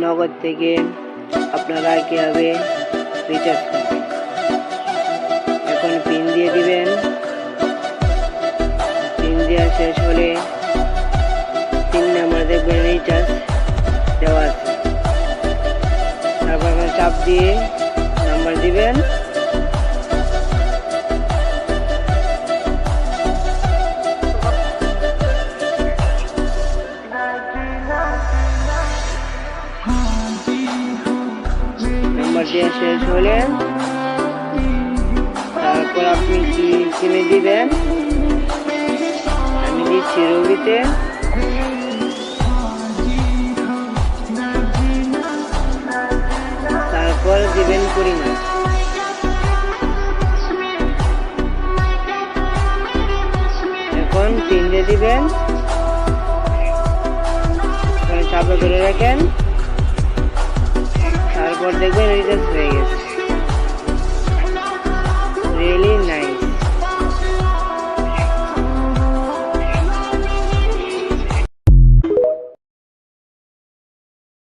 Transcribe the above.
নগদ থেকে আপনারা কীভাবে রিচার্জ করবেন। এখন পিন দিয়ে দিবেন। পিন দেওয়া শেষ হলে 3 নাম্বার দেখবেন রিচার্জ দেওয়া আছে। তারপর আপনার চাপ দিয়ে নাম্বার দিবেন। নাম্বার দেওয়া শেষ হলে তারপর আপনি কি সিমে দিবেন। আমি দিচ্ছি রবিতে। তারপর দিবেন পরিমাণ। এখন পিন দিয়ে দিবেন। চাপা ধরে রাখেন। তারপর দেখবেন রিচার্জ হয়ে গেছে।